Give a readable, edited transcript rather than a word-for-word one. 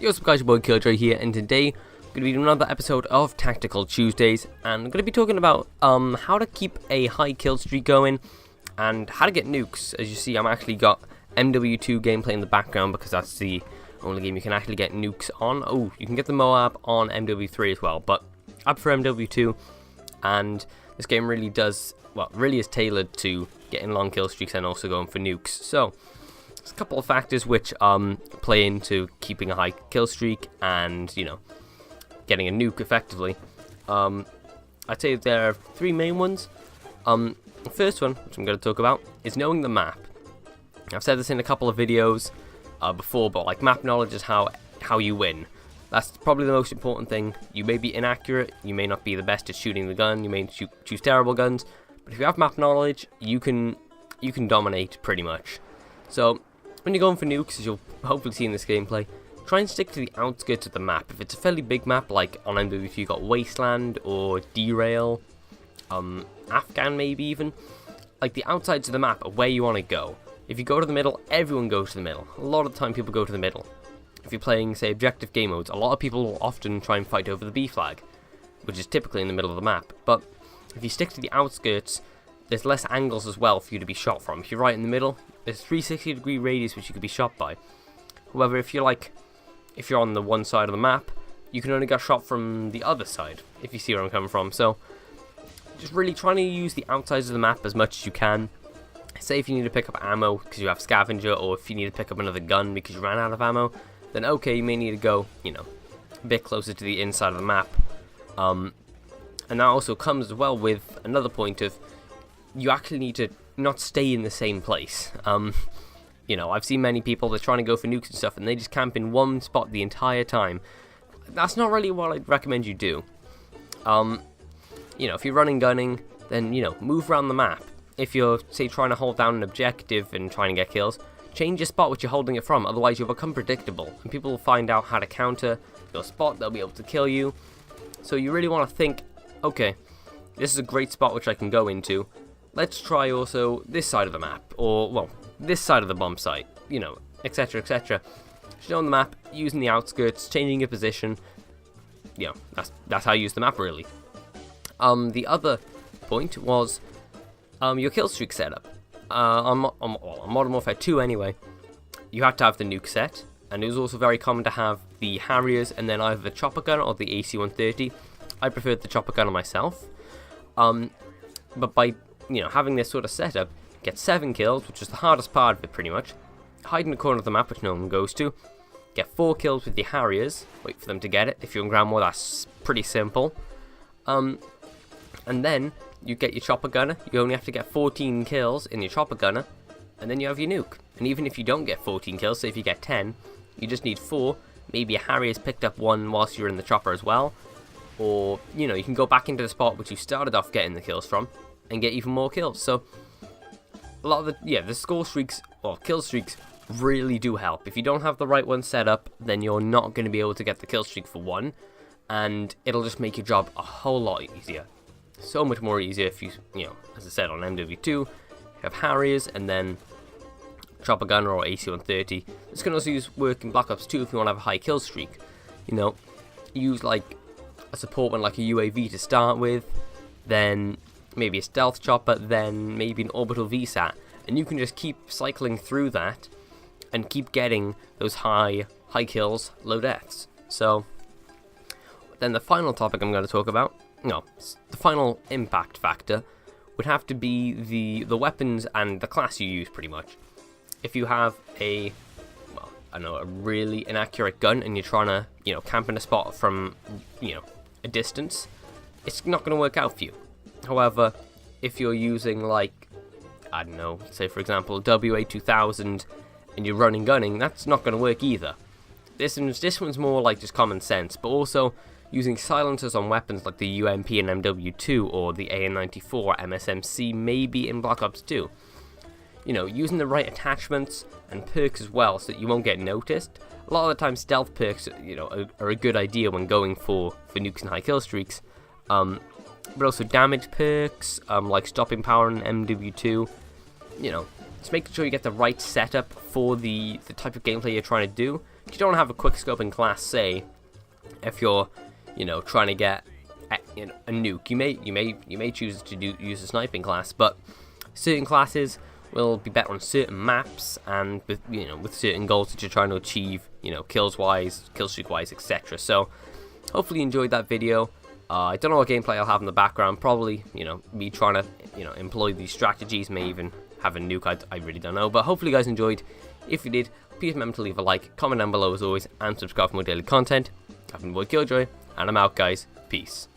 Yo, what's up guys, your boy Killjoy here, and today I'm going to be doing another episode of Tactical Tuesdays, and I'm going to be talking about how to keep a high kill streak going, and how to get nukes. As you see, I'm actually got MW2 gameplay in the background, because that's the only game you can actually get nukes on. Oh, you can get the Moab on MW3 as well, but I prefer MW2, and this game really does, well, really is tailored to getting long kill streaks and also going for nukes. So there's a couple of factors which play into keeping a high kill streak and, you know, getting a nuke effectively. I'd say there are three main ones. The first one, which I'm going to talk about, is knowing the map. I've said this in a couple of videos before, but like, map knowledge is how you win. That's probably the most important thing. You may be inaccurate, you may not be the best at shooting the gun, you may choose terrible guns, but if you have map knowledge, you can dominate pretty much. So when you're going for nukes, as you'll hopefully see in this gameplay, try and stick to the outskirts of the map. If it's a fairly big map, like on MW2 you got Wasteland or Derail, Afghan maybe even, like the outsides of the map are where you want to go. If you go to the middle, everyone goes to the middle. A lot of the time people go to the middle. If you're playing, say, objective game modes, a lot of people will often try and fight over the B flag, which is typically in the middle of the map. But if you stick to the outskirts, there's less angles as well for you to be shot from. If you're right in the middle, there's 360-degree radius which you could be shot by. However, if you're on the one side of the map, you can only get shot from the other side, if you see where I'm coming from. So just really trying to use the outsides of the map as much as you can. Say if you need to pick up ammo because you have scavenger, or if you need to pick up another gun because you ran out of ammo, then okay, you may need to go, you know, a bit closer to the inside of the map. And that also comes as well with another point of, you actually need to not stay in the same place. You know, I've seen many people, they're trying to go for nukes and stuff, and they just camp in one spot the entire time. That's not really what I'd recommend you do. You know, if you're running gunning, then, you know, move around the map. If you're, say, trying to hold down an objective and trying to get kills, change your spot which you're holding it from, otherwise you'll become predictable, and people will find out how to counter your spot, they'll be able to kill you. So you really want to think, okay, this is a great spot which I can go into. Let's try also this side of the map, or, well, this side of the bomb site, you know, etc, etc. Showing the map, using the outskirts, changing your position, you know, that's how you use the map, really. The other point was your kill streak setup. On Modern Warfare 2 anyway, you had to have the nuke set, and it was also very common to have the Harriers and then either the chopper gun or the AC-130. I preferred the chopper gunner myself. But by, you know, having this sort of setup, get 7 kills, which is the hardest part of it pretty much, hide in the corner of the map which no one goes to, get 4 kills with the Harriers, wait for them to get it. If you're in ground war, that's pretty simple. And then you get your chopper gunner, you only have to get 14 kills in your chopper gunner, and then you have your nuke. And even if you don't get 14 kills, say if you get 10, you just need 4, maybe a Harrier's picked up 1 whilst you're in the chopper as well, or, you know, you can go back into the spot which you started off getting the kills from, and get even more kills. So a lot of the score streaks, or kill streaks, really do help. If you don't have the right one set up, then you're not going to be able to get the kill streak for one, and it'll just make your job a whole lot easier. So much more easier if you know, as I said, on MW2, you have Harriers and then chopper gunner or AC-130. This can also work in Black Ops 2 if you want to have a high kill streak. You know, use like a support one like a UAV to start with, then maybe a stealth chopper, then maybe an orbital VSAT, and you can just keep cycling through that and keep getting those high kills, low deaths. So then the final topic I'm going to talk about, no, the final impact factor would have to be the weapons and the class you use, pretty much. If you have a, well, I don't know, a really inaccurate gun and you're trying to, you know, camp in a spot from, you know, a distance, it's not going to work out for you. However, if you're using, like, I don't know, say for example WA-2000 and you're running gunning, that's not going to work either. This one's more like just common sense, but also using silencers on weapons like the UMP and MW2 or the AN-94 MSMC maybe in Black Ops 2. You know, using the right attachments and perks as well so that you won't get noticed. A lot of the time stealth perks, you know, are a good idea when going for nukes and high kill streaks. But also damage perks, like stopping power in MW2. You know, just making sure you get the right setup for the type of gameplay you're trying to do. you don't have a quick scoping class, say, if you're, you know, trying to get a nuke, you may choose to use a sniping class, but certain classes will be better on certain maps and with certain goals that you're trying to achieve, you know, kills wise, kill streak wise, etc. So hopefully you enjoyed that video. I don't know what gameplay I'll have in the background. Probably, you know, me trying to, you know, employ these strategies. May even have a nuke. I really don't know. But hopefully you guys enjoyed. If you did, please remember to leave a like, comment down below as always, and subscribe for more daily content. I've been vKilljoyy, and I'm out, guys. Peace.